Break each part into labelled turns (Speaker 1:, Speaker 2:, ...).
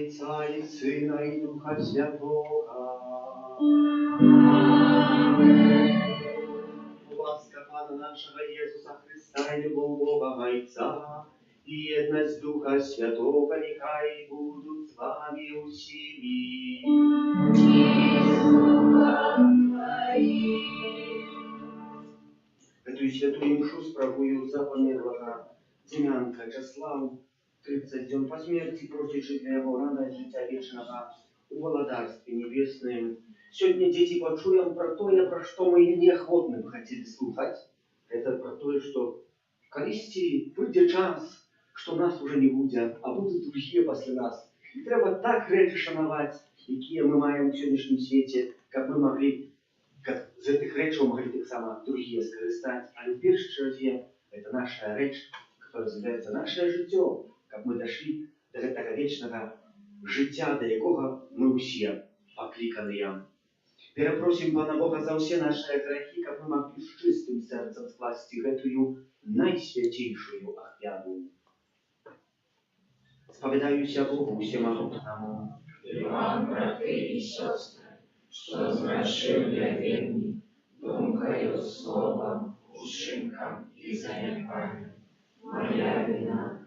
Speaker 1: Отца и Сына и Духа Святого. Ласка Пана нашего Иисуса Христа и любовь Бога Отца и едность Духа Святого нехай будут с вами усими. Эту святую мшу справуют за померлого Демянка Числав, 30 дней по смерти просит жителя его рада життя вечного у Володарстве Небесным. Сегодня, дети, почуем про что мы неохотно бы хотели слухать. Это про то, что в колисти прийде час, что нас уже не будет, а будут другие после нас. И треба так речі шанувати, які ми маємо в сьогоднішньому світі, як ми могли, как з этих речей могли так само другие скористать. А в первую очередь это наша речь, которая называется наше життя, как мы дошли до этого вечного життя, до якого мы все покликаны. Перепросим Пана Бога за все наши грехи, как мы могли с чистым сердцем скласть эту найсвятейшую офиаду. Споведаюся Богу всемогутному.
Speaker 2: И вам, браты и сестры, что згрішив я винні, думкою, словом, учинком и занепанием. Моя вина,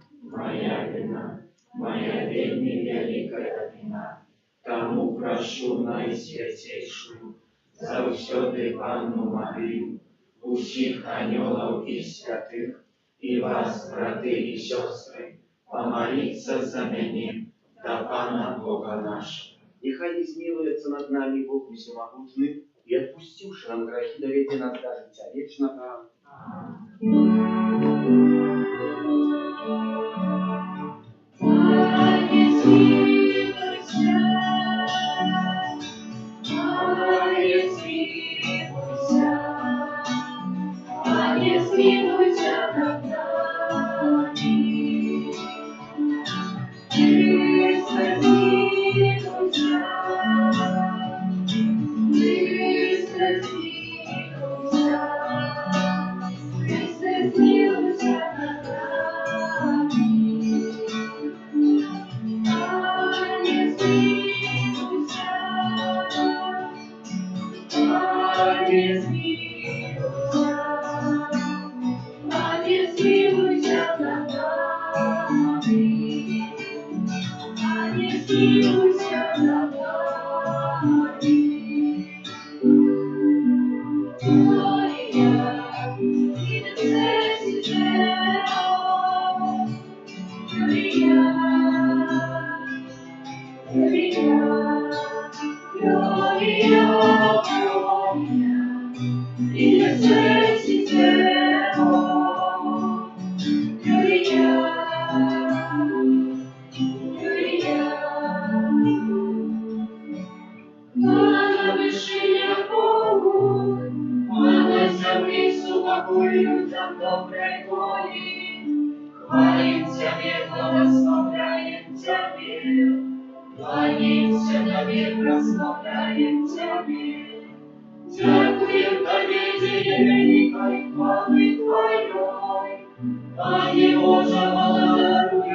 Speaker 2: моя вельми великая вина. Тому прошу найсвятейшую, завсёды Панну Марию, усіх анёлов и святых, и вас, браты и сестры, помолиться за меня, до Пана Бога нашего.
Speaker 1: Нехай измилуется над нами Бог всемогутный, и отпустивши нам грехи, доведи нас до життя вечного.
Speaker 2: Пане Боже, благодаруй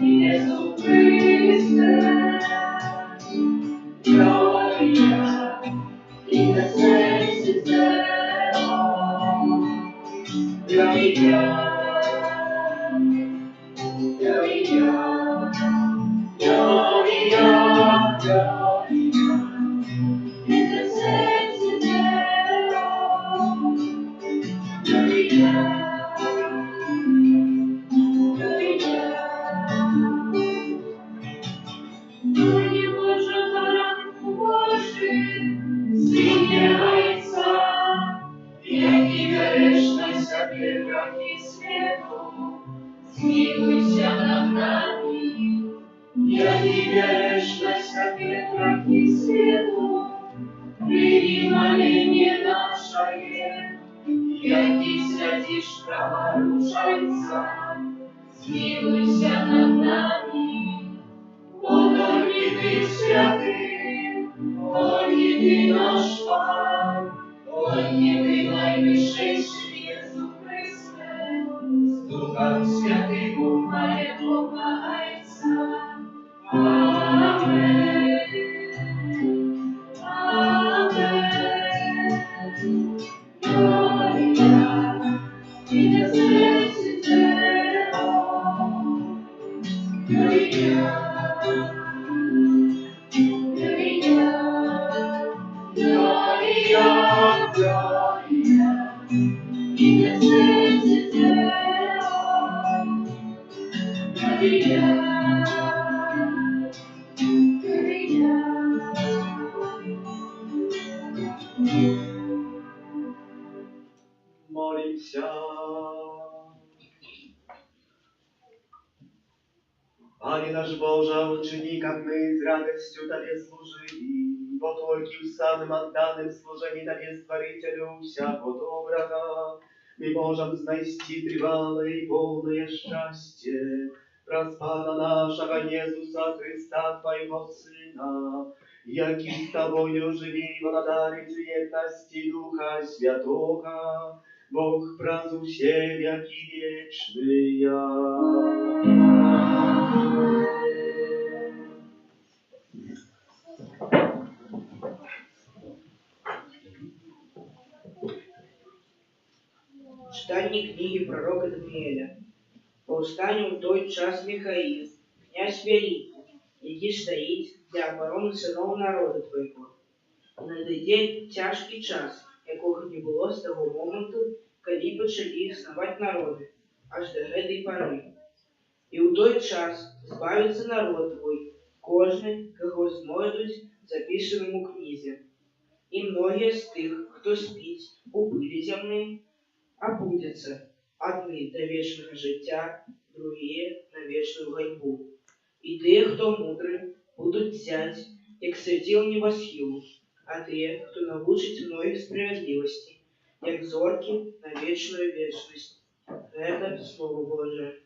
Speaker 2: Jesús Cristo, gloria in excelsis Deo, gloria, gloria, gloria, gloria in excelsis Deo, gloria. Пане Боже, баранку Божий, змінюється, як і грешність гріхи світу, змилуйся над нами, як і грешність гріхи світу, прийми моління наше, як і святіш праворушайся, змилуйся над нами. Он єдиний святий, Он єдиний наш Пан, Он єдиний найвищий Єсус Христе, з Духом Святим умає Бога Отця. Амен. Амен. Глорія in excelsis Deo, Gloria. Gloria, gloria, in excelsis Deo, gloria, gloria.
Speaker 1: Молимся. Пане наш Боже, учини, как мы с радостью Тебе служили, по Твоим самым отданным служении Тебе, Створителю всякого доброго, мы можем знайти тревалое и полное счастье, распада нашего Иисуса Христа, Твоего Сына, яки с Тобою живи, благодарить едности Духа Святого, Бог празднуй все веки вечные.
Speaker 3: Читание книги пророка Даниэля. Повстанем в той час Михаил, князь великий, иди стоить для обороны сынов народа твоего. Надыдзе тяжкий час, якога не было с того момента, калі пачалі існаваць народы, аж до гэтай поры. І ў той час збавіцца народ твой, кожны, каго знойдуць, запісаным у кнізе. І многія з тых, хто спіць у пылі зямным, абудзяцца, адны да вечнага жыцця, другія на вечную ганьбу. І тыя, хто мудры, будуць зяць, як свяціл небасхілу, а тыя, хто навучыць многіх справядлівасці, як зоркі на вечную вечнасць. Гэта Слово Божие.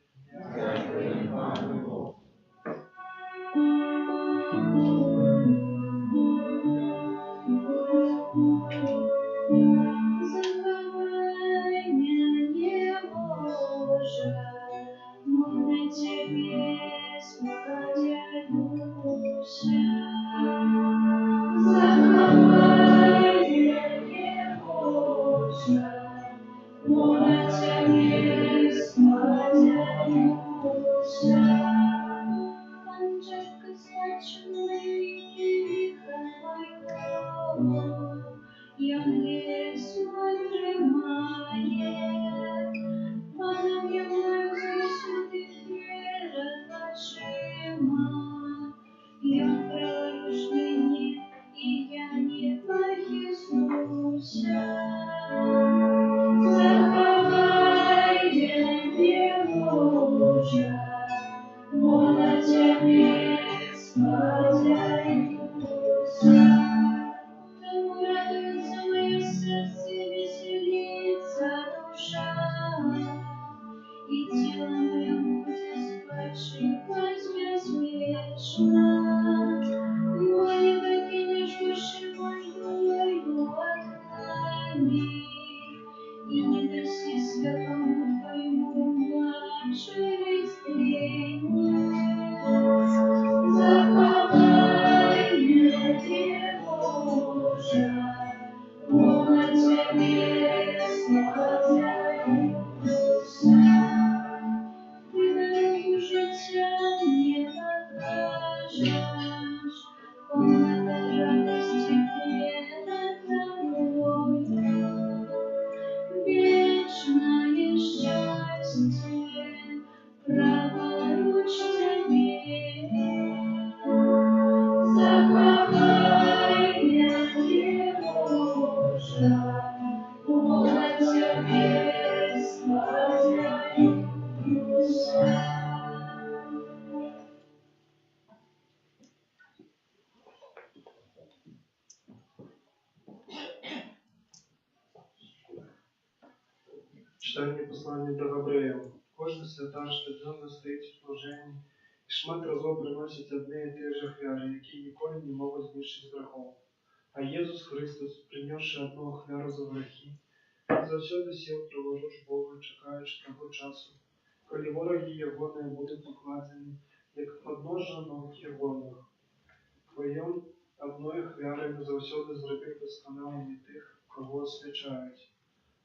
Speaker 2: И не даси святому твоему через день. чаш, полной радости перед тобой. Вечное счастье праворуч тебе. Заховай его жаль, полно тебе спознаюся.
Speaker 4: Читання послання до Гаврея. Кожна свята щоденно стоїть у служенні, і шмат разом приносять одне і те ж ахвяри, які ніколи не можуть знищити грехов. А Єсус Христос, принесши одну ахвяру за грехи, завсюди сів праворуч Бога, чекаючи того часу, коли вороги Його не будуть покладені, як подножжя ног Його. Твоєм одною ахвярою завсюди зробив досконалими тих, кого освячають.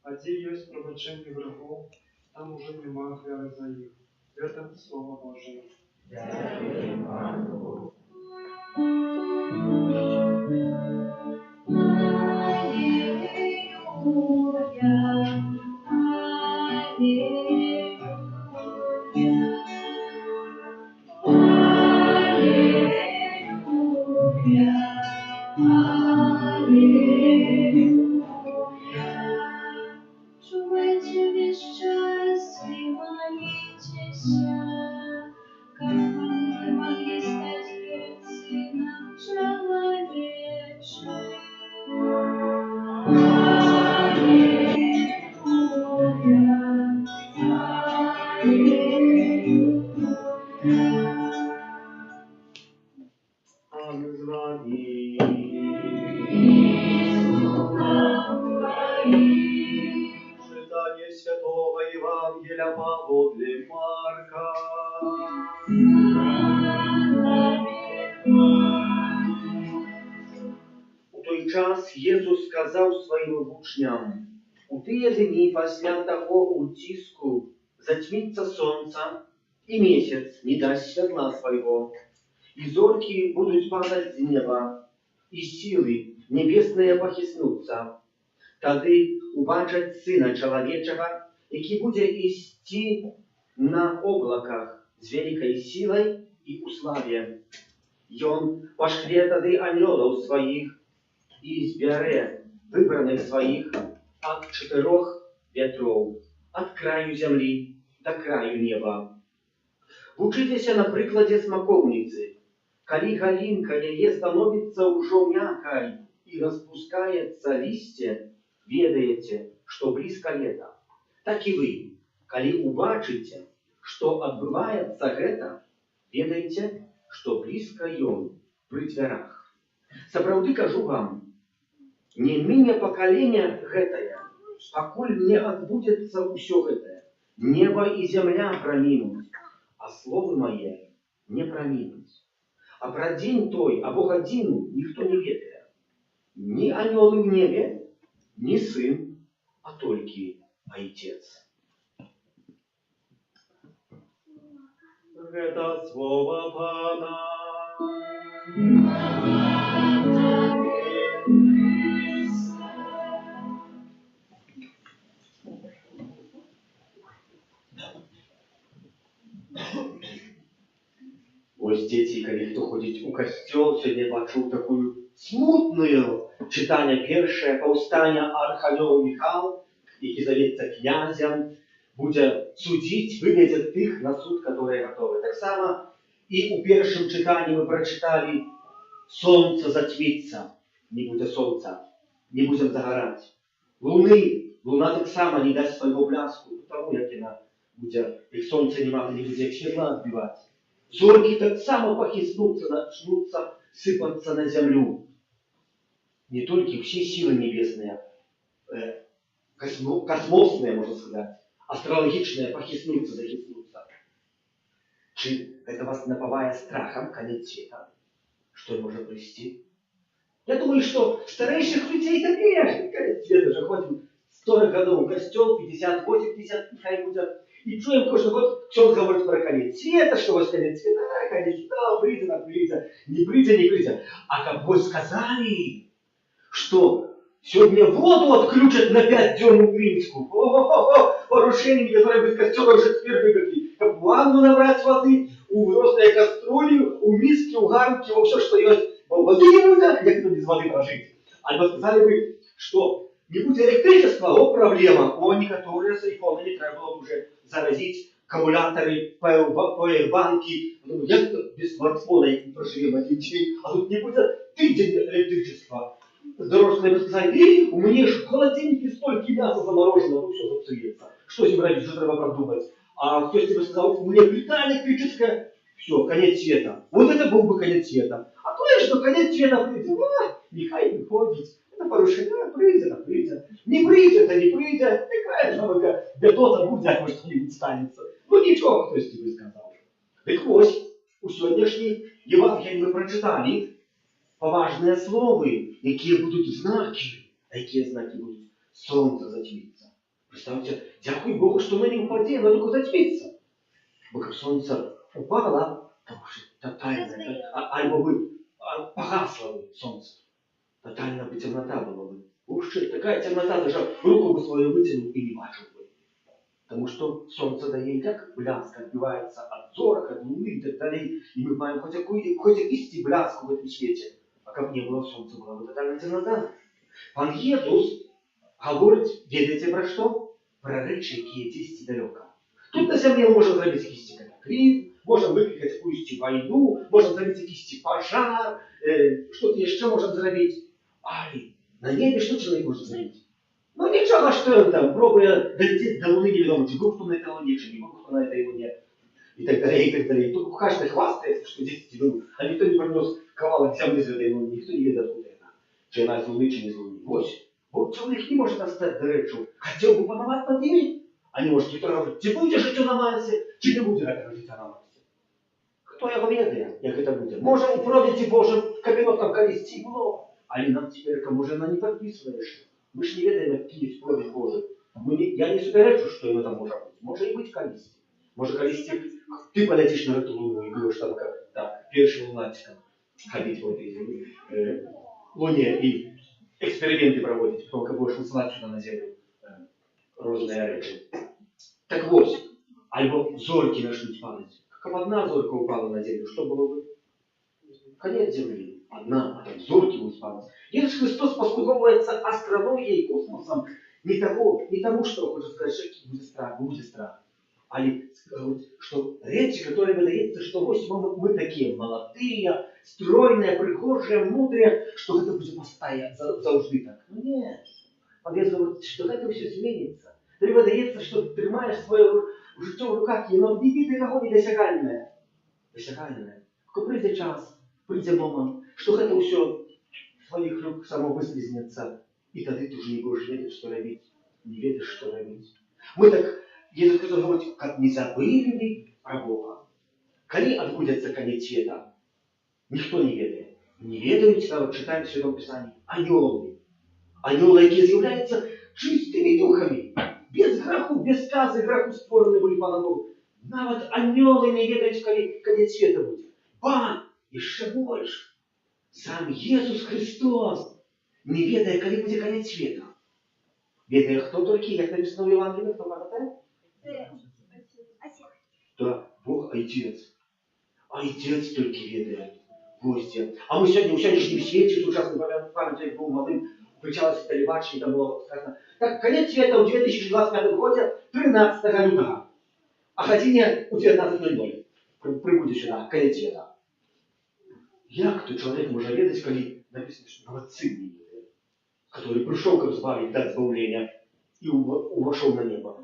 Speaker 4: А де есть пробачение грехов, там уже нема ахвяри за их. Это Слово Божие.
Speaker 2: Чувайте весь час и молитесь, как вы могли стать Сыном человечным.
Speaker 1: Amen z wami. Czytanie Świętego Ewangelia podle Marka. У той час Єсус сказав своїм учням: у тие дні після того утиску затьмиться сонце, і місяць не дасть світла свого, і зорки будуть падать з неба, і сили небесные похиснуться. Тады убачать Сына Человечего, який буде істи на облаках з великой силой і у славе. Ён пошле тады анёлов своих и избере выбранных своих от 4 ветров, от краю земли до краю неба. Вучыцеся на прыкладзе смакоўніцы. Калі галінка яе становіцца ўжо мяккай і распускаецца лісце, ведаеце, што блізка лета. Так і вы, калі убачыце, што адбываецца гэта, ведаеце, што блізка ён пры дзвярах. Сапраўды кажу вам, не міне пакалення гэтае, пакуль не адбудзецца ўсё гэтае. Неба і зямля прамінуць, а словы мае не прамінуць. А пра дзень той або гадзіну ніхто не ведае. Ні анёлы ў небе, ні сын, а толькі Айцец. Гэта слова Пана. Вось дзеці, калі хто ходзіць у касцёл, сёння пачуў такую смутную чытанне першае паўстання арханёл Міхал, які завецца князем, будзе судзіць, выведзе тых на суд, которые гатовы. Таксама і ў першым чытанні мы прачыталі: сонца затьміцца, не будзе сонца, не будзем загараць. Луна таксама не дасць свайго бляску, таму як яна будзе, як сонца нема, то не будзе як святла адбіваць. Зорки таксама похиснуться, начнутся сыпаться на землю. Не только все силы небесные, космосные, можно сказать, астрологичные похиснуться, захиснуться. Чи это вас напавае страхом конец света? Что может прийти? Я думаю, что старейших людей такие конец света же ходим 40 годов в костел, 50, 80, нехай будет.
Speaker 5: І чуємо кожен год, ksiądz говорить про конец света, що ось конец света, конец света, прийде, не прийде, не прийде, не прийде. А как бы сказали, что сегодня воду отключат на 5 дён в Минску. Порушениями, которые без костела уже теперь выгодны. Как ванну набрать воды, у взрослой кастрюли, у миски, у гарнки, во все, что есть. Воды не будет, как это без воды прожить. Альбо сказали бы, что не будет электричества, вот проблема. Некоторые с айфона не треба было уже заразить аккумуляторы, пауэрбанки. Я без смартфона не проживем один день, а тут не будет тыдень электричества. Дорожные бы сказали, у меня же в холодильнике столько мяса заморожено, ну все запсуется. Что с ним робить, что треба продумать? А кто тебе сказал, у меня плита электрическая, все, конец света. Вот это был бы конец света. А то я что, конец света прийде, нехай приходит. Это порушение, прийде. Не прийде, то не прийде. Нехай же бетота будет, як что-нибудь станется. Ну ничего, кто тебе сказал. Так ось, у сьогоднішній Євангелії ми прочитали поважные словы, какие будут знаки. А какие знаки будут? Солнце затмится. Представьте, дякую Богу, что мы не упадем, но только затмится. Бо как солнце упало, то уже тотально, альбо бы погасло бы солнце. Тотально бы темнота была бы. Уж такая темнота, даже руку бы свою вытянул и не бачил бы. Потому что солнце дает как бляск отбивается от зорок, от луны и так далее. И мы маем хоть якийсь бляск в этом свете. А как не было солнца, была бы тотальная темнота. Пан Єсус говорить, ведаєте про що? Про речі, які є дійсно далеко. Тут на землі можна зробити якийсь катаклізм, можна викликати якусь війну, можна зробити якийсь пожар, що-то ще можна зробити. Але на небі що чоловік може зробити? Ну нічого, що він там пробує долетіти до Луни, невідомо, чи був хто на этой Луні, чи не був хто на этой Луні. И так далее, и так далее. Тут каждый хвастается, что здесь был, а никто не принес кавалок земли з этой Луни, никто не ведает, откуда это. Чи вона з Луни, чи не з Луни. Ось. Бо чоловік не може достати до речі. Хотів би панувати над ними, а не може ніхто говорить, чи буде життя на Марсі, чи не буде этого життя на Марсі. Хто його ведає, як це буде? Може у провіді Божим кабінок там колись і було, але нам тепер, може, вона не підписуєш. Ми ж не ведаємо, який є провід Божий. Я не суперечу, що йому там може бути. Може і бути колись. Може колись ты полетишь на эту Луну и будешь там как так, первым лунатиком ходить в этой Луне и эксперименты проводить, только будешь высылать сюда на Землю розные речи. Так вот, альбо зорки начнут падать. Как одна зорка упала на Землю, что было бы? Конец Земли. Одна, а там зорки будут падать. Иисус Христос послуговывается астрономией и космосом не тому, что хочет сказать, что будет страх. Але что речи, которые выдается, что вот мы такие молодые, стройные, пригожие, мудрые, что это будет постоянно, завжди так. Ну нет. Пан говорит, что это все зменится. Тобі видається, що ти тримаєш своє життя в руках, і воно ніби того недосягальне. Досягальне. Коли прийде час, прийде момент, що це все в твоїх рук само вислизнеться, і тоді ти вже не будеш ведати, що робити. Не ведаєш, що робити. Ми так, Иисус Христос говорит, как не забыли про Бога. Коли отбудется конец света, никто не ведает. Не ведают, вот читаем в Святом Писании, анёлы. Анёлы, які з'являються чистими духами, без греху, без скази греху створені були Пана Богу. Навіть анёлы не ведають, коли конец света буде. Ба, еще больше. Сам Иисус Христос не ведає, коли буде конец света. Ведає, хто тільки, як написано в Євангелії, хто пам'ятає? Да, Бог Отец. Отец только ведает. Гости. А мы сегодня, в сегодняшнем свете, в ужасной памяти, был малым, включалось телебачение, там было сказано, так, конец света в 2025 году, 13 лютого. А ходение у 19:00. Прибудет сюда, конец света. Як то человек может ведать, коли написано, что навод сын не ведает, который пришел к избавить, дать избавление и вошел на небо.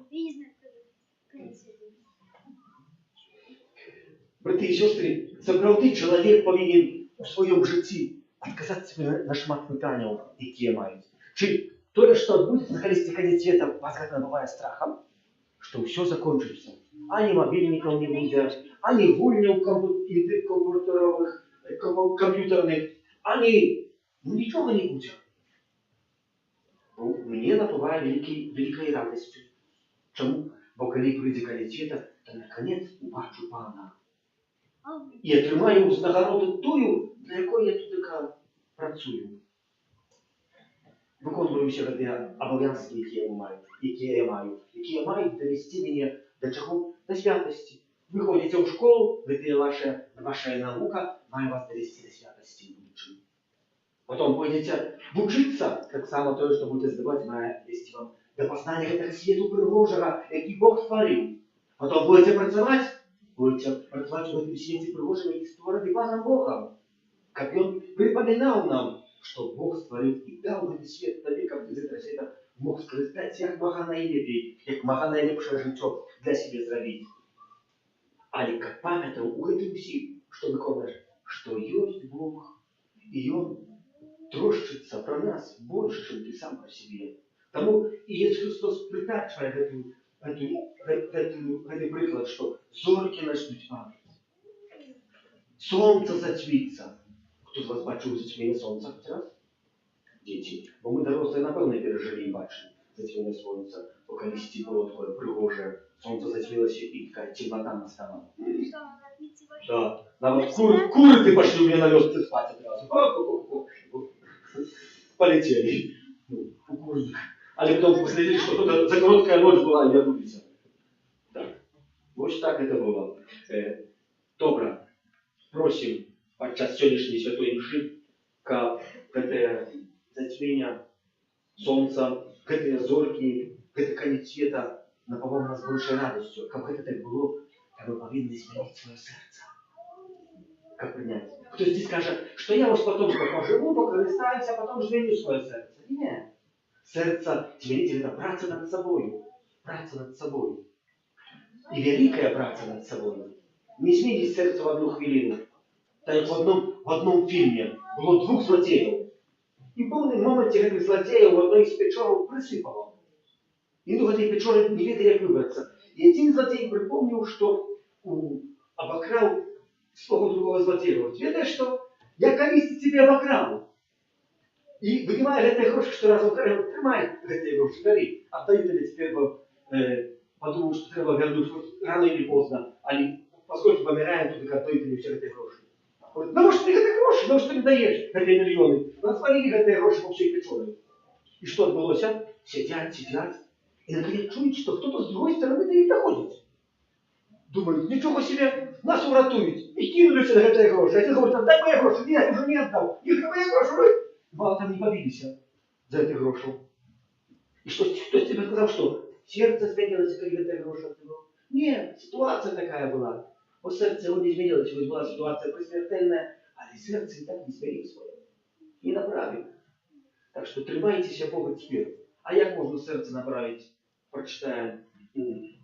Speaker 5: Брати і сестри, завжди чоловік повинен у своєму житті відказати собі на шмат питань, які мають. Чи то, що відбудеться на колись конец света, вас набуває страхом, що все закончится. Ані мобільників не буде, ані гульнів комп'ютерних, ані нічого не буде. Мені напуває великою радістю. Чому? бо коли прийде кінець світа, то наконець убачу Пана. І отримаю узнагароду тую, для якої я тут працюю. Виконую всі ті обов'язки, які я маю довести мене до чого? До святості. Ви ходите в школу, де ваша наука має вас довести до святості в будущем. Потом пойдете вчитися, так само то, що будете здавати, має довести вам до познання этого світу пригожого, який Бог створив. Потом будете працювати в цьому світі пригожому, який створений Паном Богом. Как Он припоминал нам, что Бог створил и дал нам свет на век, из этого света мог скористатися як мага найлепей, як мага найлепше життя для себе зробити. Але как пам'ятав у гэтым усім, что виконуєш, что есть Бог, и Он трощится про нас больше, чем ты сам про себе. Тому Иисус Христос притачивает этот приклад, что зорки начнут падать, солнце зацвітиться. Хто з вас бачив затьміння сонця хоч раз? Діти. Бо ми дорослі, напевно, пережили і бачили затьміння сонця, поки листі було таке пригоже, сонце затьмілося і така темнота настала. Да. Навіть кури пошли у мене на лёстце спать одразу. Полетели. У курник. Але потом последили, что тут за короткая ночь была и вернулись. Так. Вот так это было. Добре. Просим подчас сьогоднішньої святої мши, как гэтае зацьмення сонца, гэтыя зоркі, гэты конец света напаваў нас большей радостью. Как гэта так было, то мы повинны изменить свое сердце. Как принять? Кто-то скажет, что я вот потом поживу, покористаюсь, а потом изменю свое сердце. Нет. Сердце изменить это праца над собой. Праца над собой. И великая праца над собой. Не изменить сердце в одну хвилину. Так в одном фильме было двух злодеев. И в певному моменті этих злодеїв в одной из печор присипало. И в этой печоре не ведали, как выбраться. И один злодей припомнил, что обокрал свого другого злодея. Ведаешь, что я колись тебе обокрал. И вынимая эти гроши, что раз украл, тримай эти гроши, бери. Отдаю тебе теперь, подумал, что треба вернуть рано или поздно. Поскольку помираем, то отдаю тебе все эти гроши. Ну що ти ці гроші, ну що ти даєш ці мільйони? Розпалили ці гроші по всій печорі. І що відбулося? Сидять. І наконец чують, що хтось з другої сторони до них доходить. Думають, нічого себе, нас урятують. І кинулися на ці гроші. А ці говорять, отдай мої гроші. Ні, я вже не віддав. Їх мої гроші. Мало там не побилися за ці гроші. І хтось тебе сказав, що серце змінилося, коли ці гроші отдав. Ні, ситуація така була. Вот сердце его не изменилось, вот была ситуация пресмертельная, а сердце и так не изменило свое. Не направил. Так что тримайтесь Бога теперь. А як можно сердце направить? Прочитаем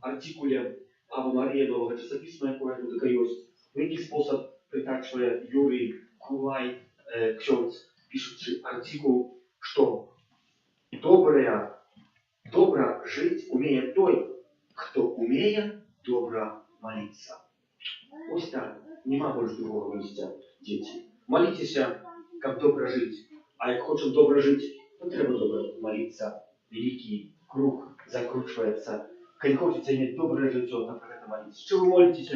Speaker 5: артикуле Ава Мария Нового часописма, якое тут таке есть. В який спосіб притачує Юрій Кулай, ксьонц, пишучи артикул, что добро жить умеет той, кто умеет добро молиться. Ось так, нема больше другого місця, діти. Моліться, як добре жити. А як хочемо добре жити, то треба добре молитися. Великий круг закручивается. Коли хочется иметь доброе житье, то как это молитесь? Чи вы молитесь,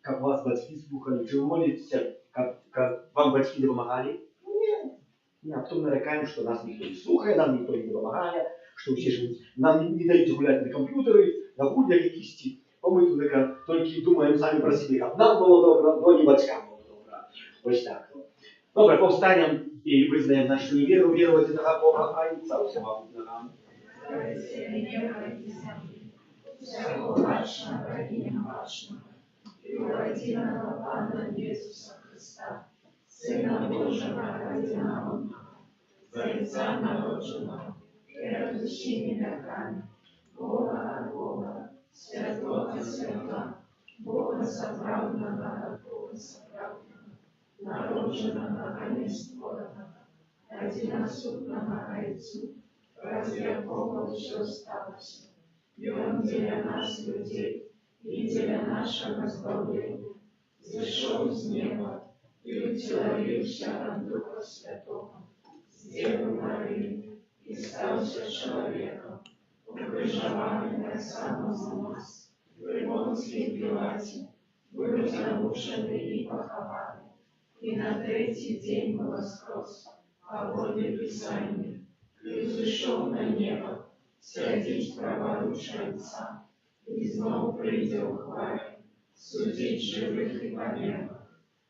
Speaker 5: как вас батьки слухали? Чи вы молитесь, как вам батьки допомагали? Нет. А потом нарекаем, что нас никто не слухает, нам никто не допомагает, что все же нам не даете гулять на компьютере, на буднях якісь. Мы тут только думаем сами про себя, как нам было добро, но не батькам было добро. Ось так. Добре, повстанем и вызнаем нашу неверу, веровать этого Бога, а и Отца Всемогутнего.
Speaker 6: Всякого вашего, богиня вашего, и уродиного Пана Иисуса Христа, Сына Божьего, родиного, за Отца народженного, перед всеми веками, Бога от Бога, Святого Святого, Бога соправдного от Бога соправдного, народженного, а не створенного, одиносутного Отцу, ради Бога все сталося. И Он для нас, людей, и для нашего избавления, зашел с неба и утеловился от Духа Святого, с Девы Марии, и стался человеком, укрыжованным самого нас, при Понтии Пилате, был замученный и похован, и на третий день воскрес, а подле Писания, и взошел на небо, сядет праворуч Отца, и знов придет в хвале, судить живых и померлых,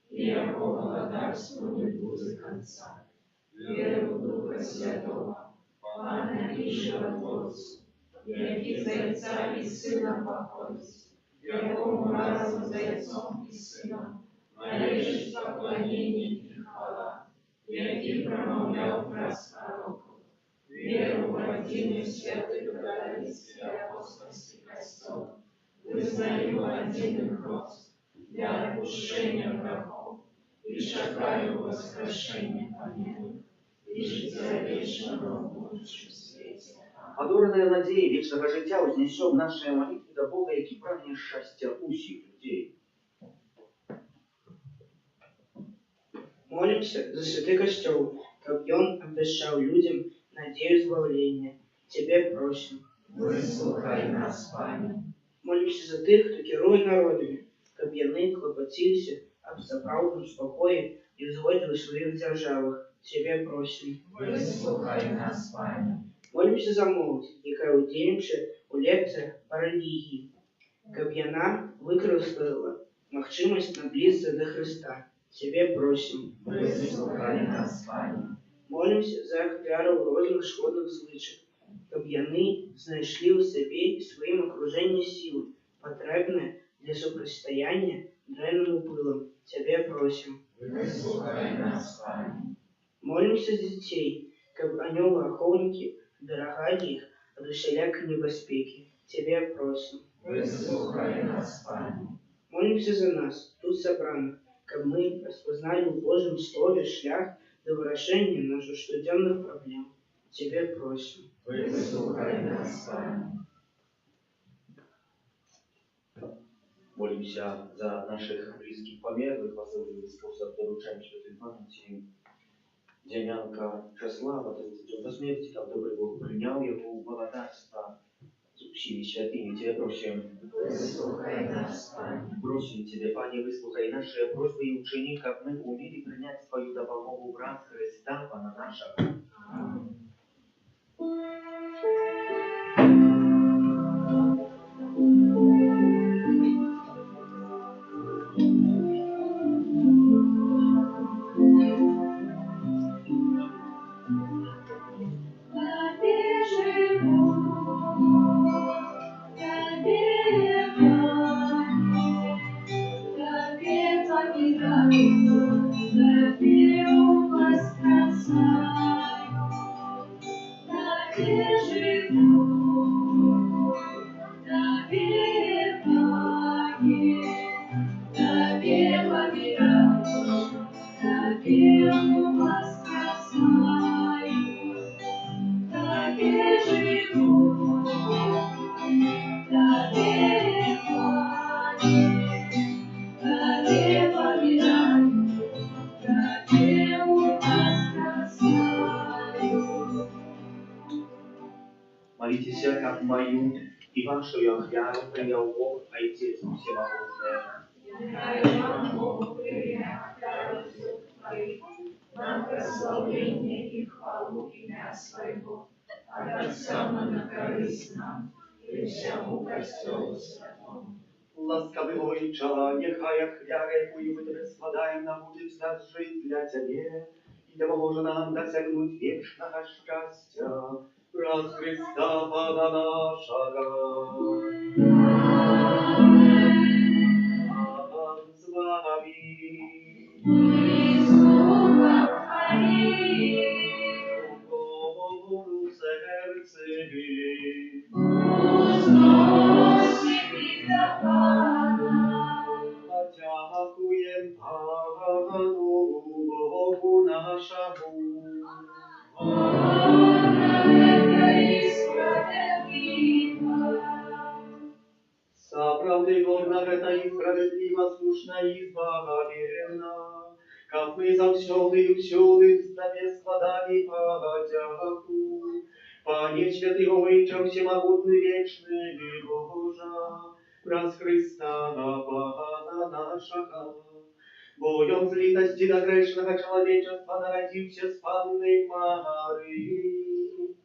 Speaker 6: и яко благодарству не будет конца. Веру в Духа Святого, Пана и Животворцу, яки за Отца и Сына походит, якому разом за Отцом и Сыном, належит поклонение и хвала, яки промовлял раз пророков, веру в один святый католический апостольский костел, вызнаю один хрост для отпущения грехов, и шагаю в воскрешение помилуй, и життя вечного в будущем свете.
Speaker 1: Адораная надея вечного життя вознесем наши молитвы до Бога, які прагне щастя усіх людей.
Speaker 3: Молимся за святый костел, как он обещал людям надею избавления. Тебе просим.
Speaker 6: Выслухай нас, Пане.
Speaker 3: Молимся за тих, хто керує народами, щоб яны клопотилися об сапраўдным спокое и взводили в своих державах. Тебе просим.
Speaker 6: Выслухай нас, Пане.
Speaker 3: Молимся за молодь, яка удзельнічае у лекциях по релігії, каб яна выкарыстала магчымасць наблізіцца до Христа. Тебе просим.
Speaker 6: Выслухай нас, Пане.
Speaker 3: Молимся за ахвяраў розных шкодных звычак, каб яны знайшлі ў сабе і сваім акружэнні сілы, патрэбныя для супрацьстаяння дрэнным уплывам. Тебе просим.
Speaker 6: Выслухай нас, Пане.
Speaker 3: Молимся за дзяцей, каб анёлы-ахоўнікі берагалі іх ад усялякай небяспекі. Тебе просим.
Speaker 6: Выслухай нас, Пане.
Speaker 3: Молимся за нас, тут сабраных, каб мы распознали в Божьем Слове шлях до вырашэння наших штодзённых праблем. Тебе просим.
Speaker 6: Выслухай нас, Пане.
Speaker 1: Молимся за наших близких померлых, в особенный способ доручаем святой памяти Демянка Чеслава, 30 до смерти, как добрый Бог принял его в благодарство с усими святыми. Тебе просим.
Speaker 6: Выслухай нас, Пане.
Speaker 1: Просим Тебе, Пане, выслухай наши просьбы и учения, как мы умели принять Твою допомогу в рад Христа, Пана нашего.
Speaker 6: Аминь.
Speaker 1: Молитесь, как мою и вашу ахвяру принял Бог, Отец Всемогущий.
Speaker 6: На прославление и хвалу имя Своего, от Отца на корысть нам и всему Костелу Святому.
Speaker 5: Ласкавый Ojcze, niechaj ахвяра, якую мы Тебе складаем, научит нас жить для Тебе и допоможет нам досягнуть вечного счастья. Раз Христа Пана нашего. Пан с вами. Богу серце. Дякуєм Пану Богу нашому. Правды горна гэта і справедлива, слушна і збагавірна, как мы заўсёды і ўсюды з Табе складалі падзяку. Пане святы Ojcze, всемогутный вечный Божа, Враз Христа Пана нашего, боем злитости до грешного человечества народился с Панной Марии.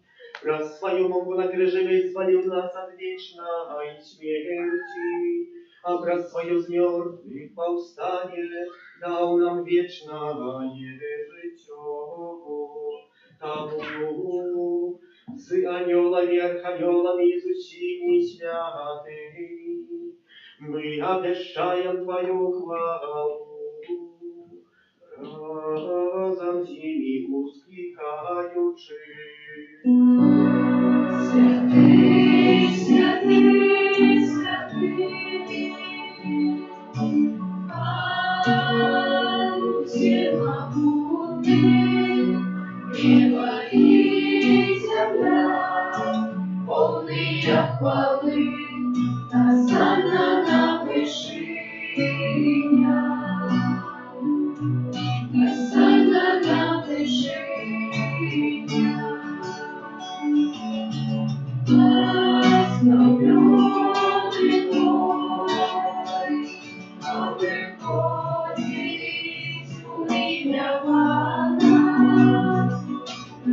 Speaker 5: Раз своим вознаграждением изводил нас от вечной смерти, а раз свое с мертвых повстание дал нам вечное житье. Тому с анgelами, архангелами и с усими святыми мы обещаем Твою хвалу, разом с ними воскликаючи.
Speaker 6: Святый, святый, святый, Бог всемогутный, небо и земля, полные хвалы, Осанна на вершинах, Осанна на вершинах. Благословенный Бог, а приходит имя Бога.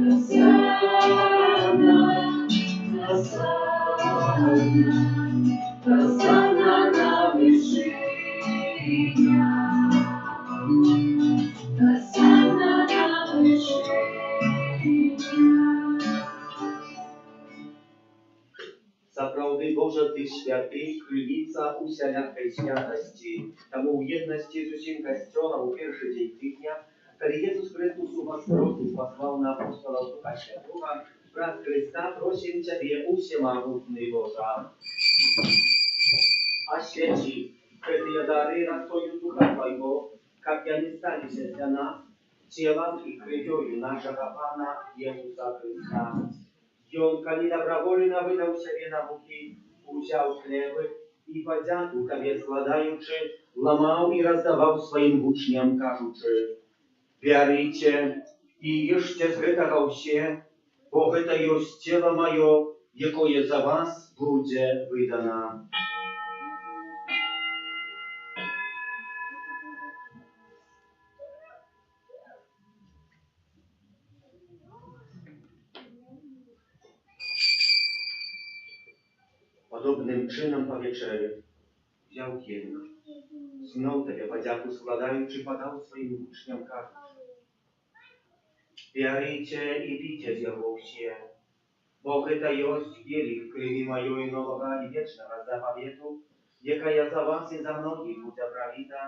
Speaker 6: Осанна, Осанна, Осанна на вершинах, Осанна на вершинах.
Speaker 5: Сапраўды Божа, Ты святый, крыніца усялякай святасці. Таму ў еднасці з усім касцёлам у першы дзень тыдня, калі Jesús Христос уваскросіць паслаў на апостолаў Духа Святога, праз Христа просім Цябе, усемагутны Божа. Освяти гэтыя дары растою Духа Твайго, каб яны сталіся для нас целом і крывёю нашага Пана Jesúsa Христа. Ён, калі добровольно выдаў сябе на мукі, узяў хлебы і падзяку Табе складаючы, ламаў і раздаваў сваім вучням, кажучы: «Бярыце і ешце з гэтага ўсе, бо гэта ёсць цела маё, якое за вас будзе выдана». Podobnym czynem po wieczerzy wziął kielich, znów Tobie podziaku składając, podał swoim uczniom, кажучи: «Бярыце і піце з яго ўсе, бо гэта ёсць кielich крыві маёй новага і вечнага запавету, якая за вас і за многіх будзе пролита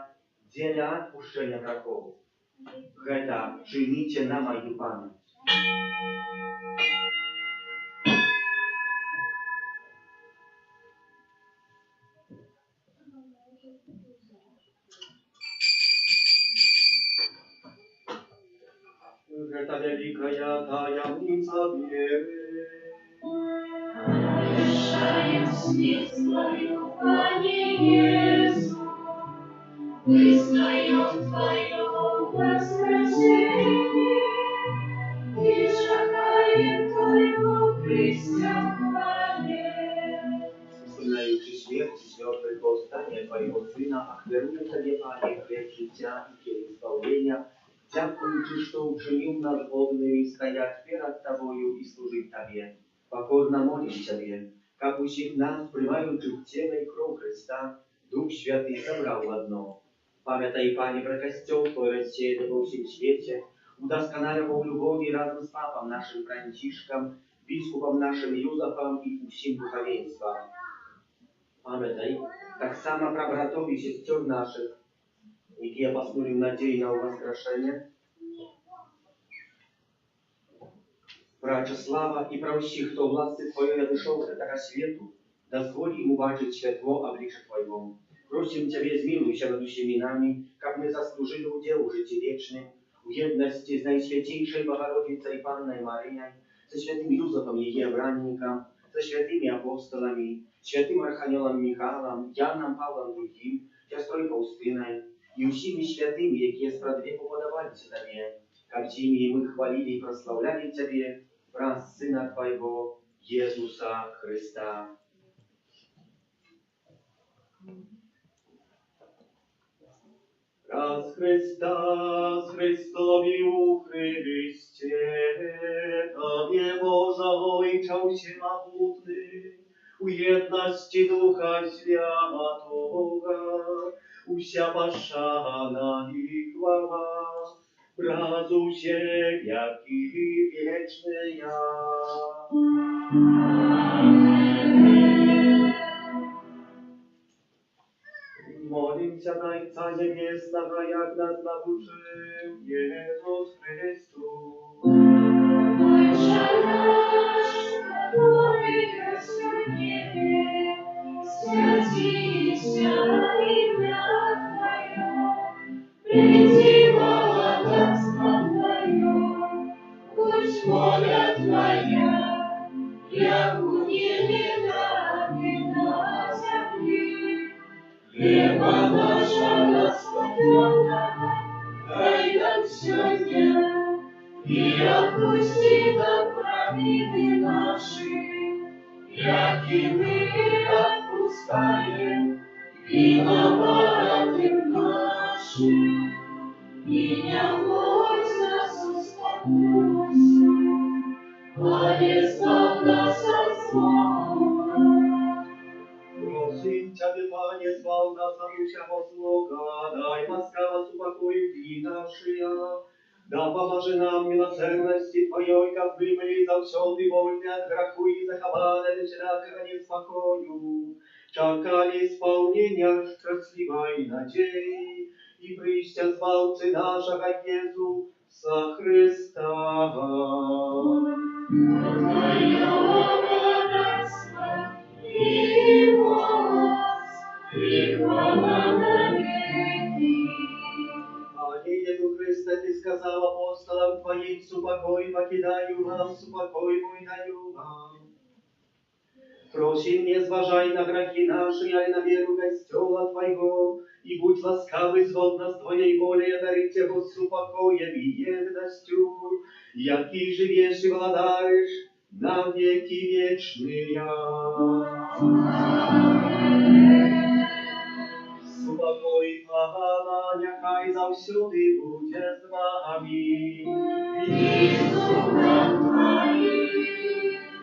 Speaker 5: дзеля адпушчэння грахоў. Гэта чыніце на маю памяць». Это великая таямница веры.
Speaker 6: Решаем смерть Твою, Пане Иисус, вызнаем Твое воскресение и шагаем Твоего престяпления.
Speaker 5: Знаючи смерть и мертвых восстания Твоего Сына, ахверуем Тебе, Пане, хлеб життя и келих спаления, дякуючи, что учинил нас годными стоять перед Тобою и служить Тебе. Покорно молим Тебе, как усіх нас, приймаючи тело и кровь Христа, Дух Святый собрал в одно. Памятай, Пане, про костел Твой рассеянный во всем свете, удосконаливал в любови разом с Папом нашим Францишком, Biskupom naszym Józefem i усім духовенством. Пам'ятай, так само про братов и сестер наших, які поснули в надії на воскрешення, про Чеслава і про всіх, хто власти Твоєї надійшов з этого світу, дозволь йому бачить світло обличчя Твоего. Просим Тебе, змилуйся над усіми нами, как мы заслужили удел в житті вечным, в єдності з Найсвятейшей Богородицей Панной Марией, со святым Юзефом ее обранником, со святыми апостолами, святым Архангелом Михаилом, Яном Павлом II, сестрой Фаустиной и всеми святыми, які спрадвеку подавались Тебе, как теми мы хвалили и прославляли Тебе, праз Сына Твоего, Иисуса Христа. Раз Христа з Христові у Христе, Тобie Boża Ojczał się machutny, u jedności Ducha Świętego, usia paszana i chwała, brazu się jaki wieczny ja. Молимся на Отца Небесного, як нас научил Иисус Христос.
Speaker 2: Отче наш, который на небе, святится имя Твое, приди царство Твое, пусть воля Твоя, як у небе, так и на земле. Хлеба нашего насущного дай нам сегодня, и отпусти нам провины наши, яки мы отпускаем виноватым нашим. И не вводь нас в искушение, а избавь нас от злого.
Speaker 5: Просим Ciebie, Panie, zbaw nas na dusiach złoga, daj łaskawa upokoju dni nasze, da pomaże nam miłosierności Twojej, jak byli zawsiody wolni od grzechu i zachowane na koniec pokoju, czekali spełnienia szczęśliwej nadziei i przyjścia Zbawcy naszego Jezusa Chrysta.
Speaker 2: И моc, и хвала на веки.
Speaker 5: Panie Jezu Chryste, Ty skazał apostolom Twoim, supokoj покидаю вам, supokoj mój daju wam. Просим, не зважай на грехи наши, а на веру Костела Твоего, и будь ласкавый згодно с Твоей волей, одарить Его супокоем и едностью, яки живешь и владаешь на веки вечные. Супокой, Павла, нехай завсюди буде з вами.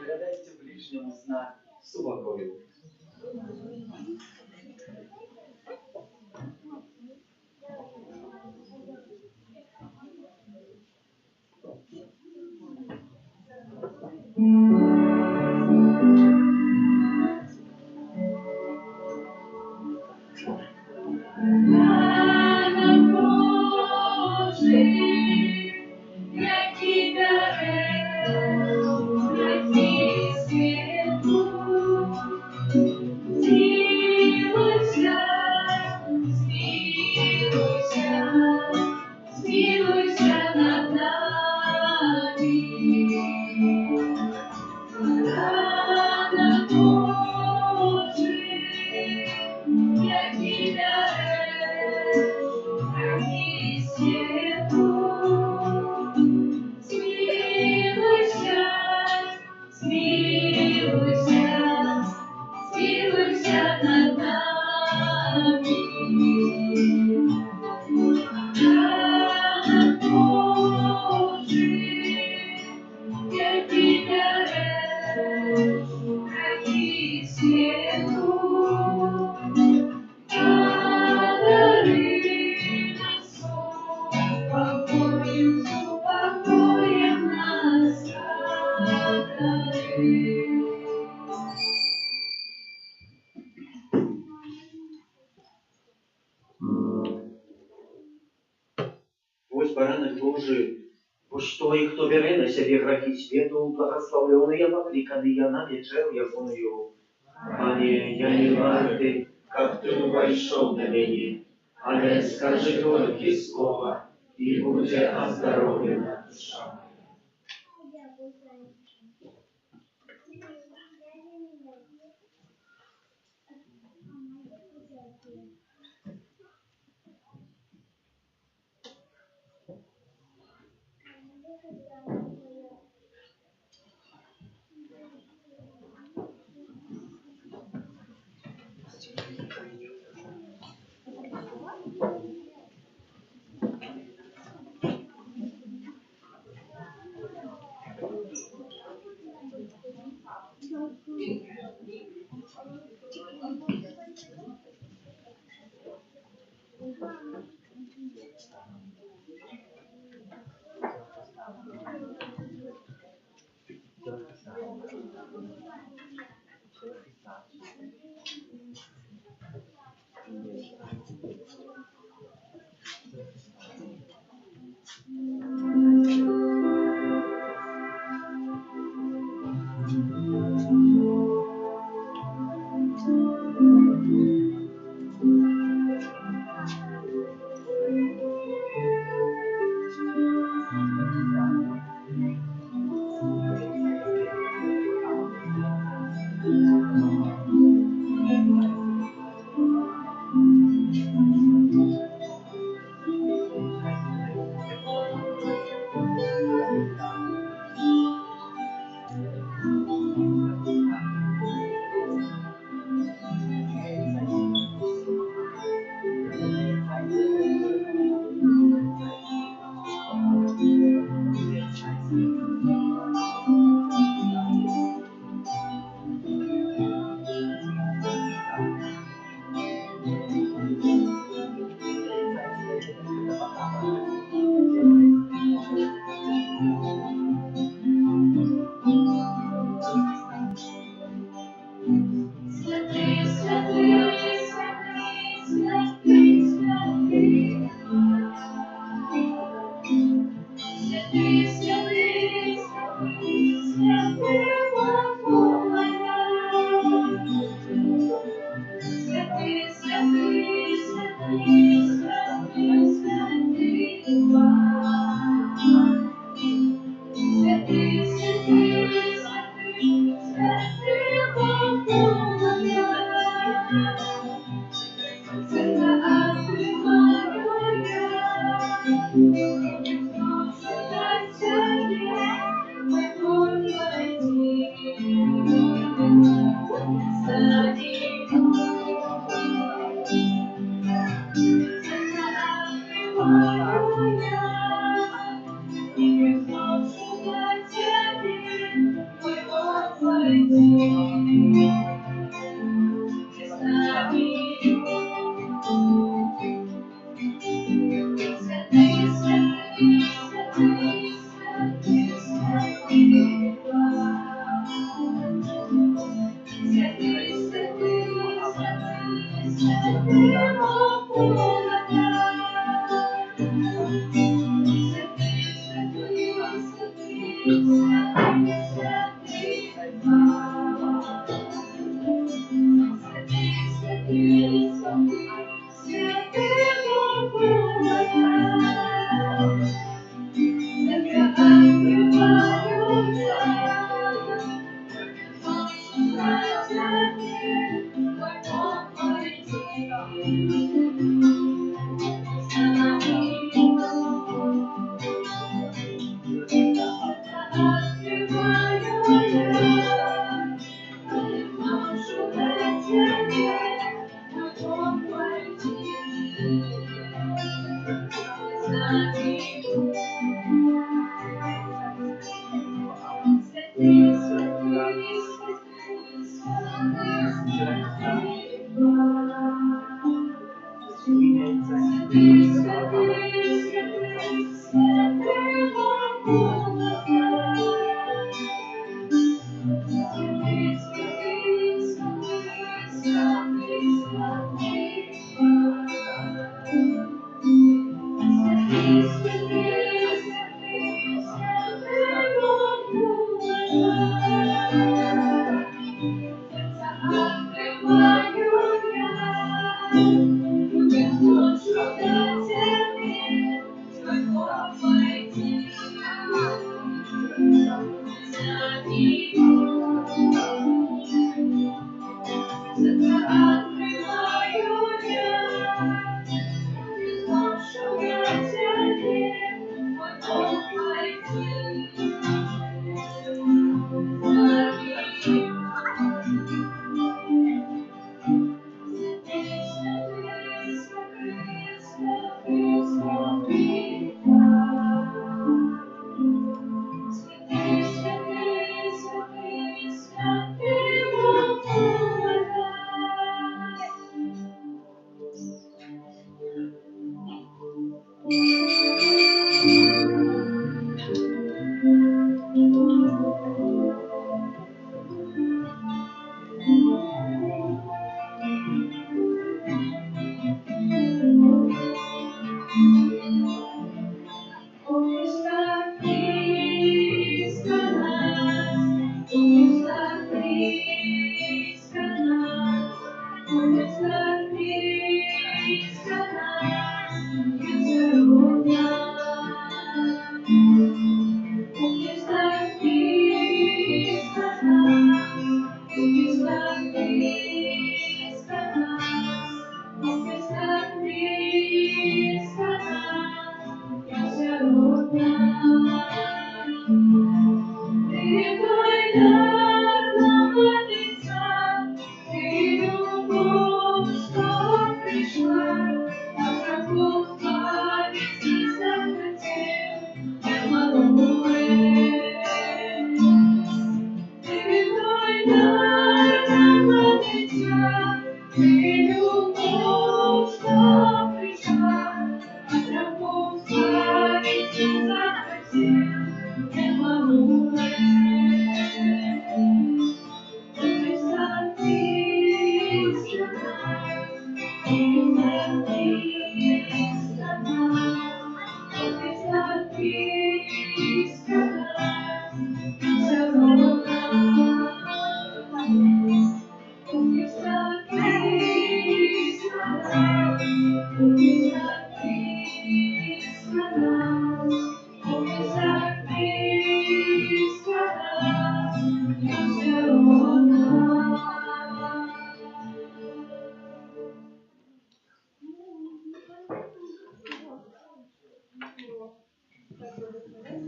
Speaker 5: Передайте ближньому знак супокою. Ось баранок Божий, ось той, хто бере на себе грехи світу, благословлений, покликаний на вечерю Японию. Пане, я не вартый, как ты вошел на меня, але скажи только слово, и будет оздоровлена душа.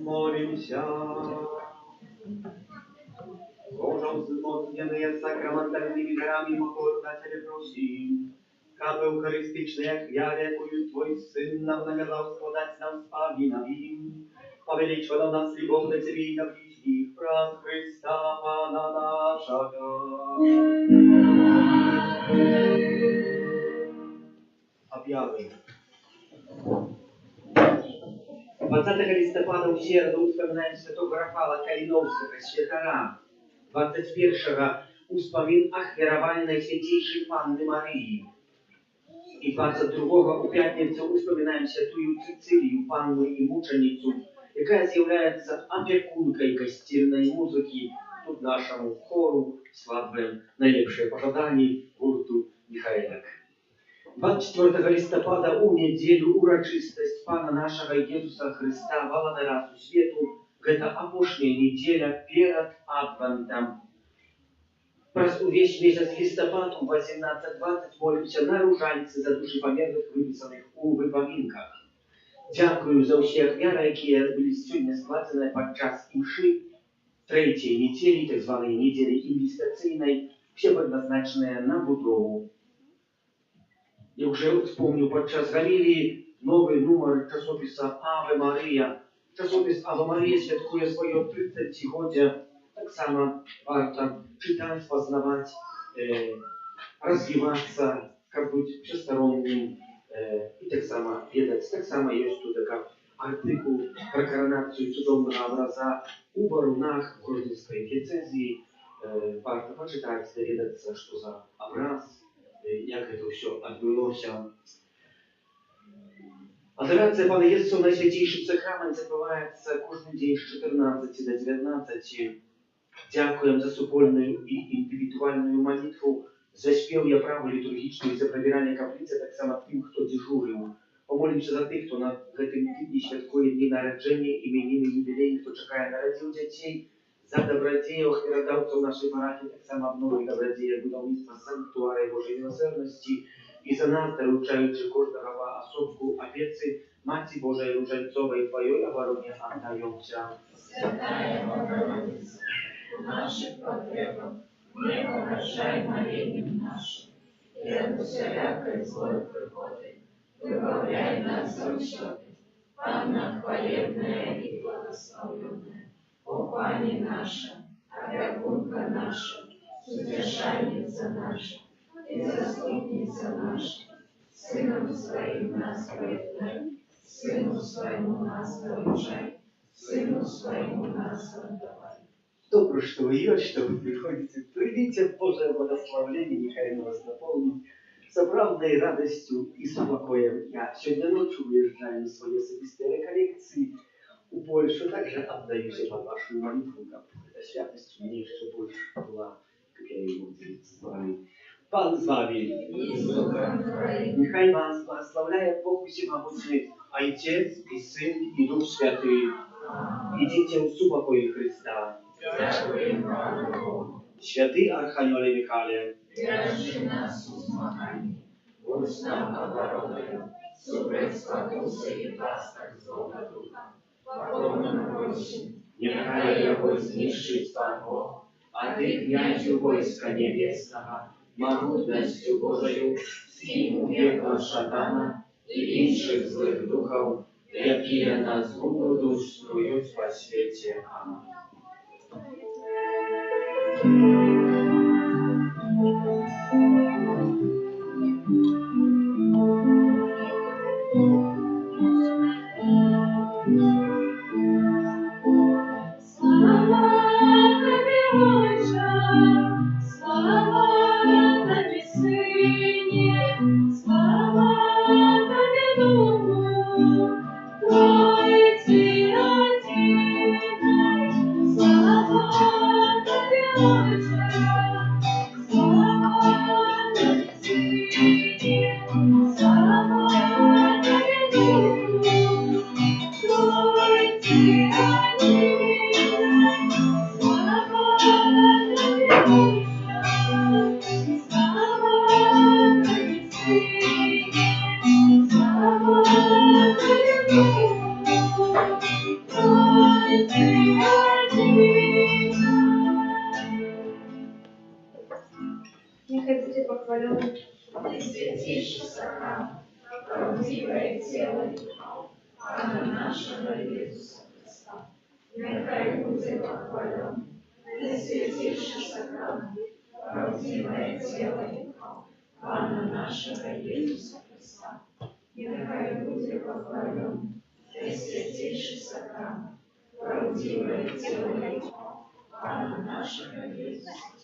Speaker 5: Молимся. Божа, вzmocnione sakramentalnymi darami pokorna Ciebie prosím, aby eucharystyczne jak wiarę, jaką Twój Syn nam nakazał składać nam z Pawinami, poweliczał nas любовь do Ciebie i na bliźnich, przez Chrysta Pana naszego. Objawy. 20 листопада усердно успоминаем святого Рафала Калиновского, святора. 21-го успомин ахвярования Найсвятейшей Панны Марии. И 22-го у пятницу успоминаем святую Цицилию, панну и мученицу, якая является опекункой костельной музыки тут нашему хору свадьбы наилепшие пожелания гурту Михайлек. 24 листопада у неделю урочистость Пана нашего Иисуса Христа Володарасу свету, это опошняя неделя перед Адвентом. Праз увесь месяц листопад у 18:20 молимся на ружанцы за души померлых, выписанных у выпоминках. Дякую за все ахвяры, которые были сегодня складены подчас имши третьей недели, так званой недели инвестиционной, все предназначенные на будову. Я уже вспомнил подчас Галилии новый номер часописа Аве Мария. Часопис Аве Мария святкує своє 30-годие. Так само варто читать, познавать, развиваться, как быть всесторонним и так само ведать. Так само есть тут как артикул про коронацию цудовного образа у Барунах в Гродненской диецезии. Варто почитать, доведаться, что за образ, як это все отбылося. Адорация Пана Иисуса в Найсвятейшем Сакраменте відбувається кожен день з 14 до 19. Дякуем за супольную и индивидуальную молитву, за спев я праву литургичную, за пробирание каплицы, так само тем, кто дежурил. Помолимся за тих, хто на гэтым тижні святкує дні народження, іменини, юбілей, хто чекає народів дітей, за добродеїв, хвиродавців нашої парафії, так само многих добродеїв, будівництва санктуарії Божої милосердності, і за нас, доручаючи кожного особку опеці, Маті Божої Ружальцової, Твоєї обороні отдаємся.
Speaker 6: Святая Богородица, наших потребах, не погашай молением нашим, и от всякой злой приходы выбавляй нас от счета. Панна хвалебная и благословенная, о Пани наша, опекунка наша, утешальница наша и заступница наша, Сыном Своим нас проявляй, Сыну Своему нас поручай, Сыну Своему нас отдавай.
Speaker 5: Добро, что вы есть, что вы приходите. Придите, Божие благословение, нехай вас наполнит собравной радостью и спокоем. Я сегодня ночью уезжаю на свои особистые реколлекции в Польшу, также отдаюсь под вашу молитву, как эта святость мне еще больше была, как я и буду делиться с вами. Пан с вами. Нехай вас благословляет Бог Всемогущий, Отец и Сын и Дух Святый. Идите в супокой Христа. Святый Архангеле Михаиле,
Speaker 6: Держи нас у змаганні, будь нам обороною, супроть спокуси і пасток злого духа, покорному просим,
Speaker 5: нехай его знищить Пан Бог, а ты, князю войска небесного, могутностью Божию, скинь у пекла шатана и інших злых духов, які нас губу душ струють по свете. Аминь.
Speaker 2: ты родился.
Speaker 7: Нехай буде похвален
Speaker 6: Святейший храм, правдивое тело Пана нашего Иисуса Христа. Нехай будет похвален святейший храм, правдивое тело Пана нашего Иисуса Христа. Нехай будет похвален святейший храм, правдивое тело Пана нашего Иисуса Христа.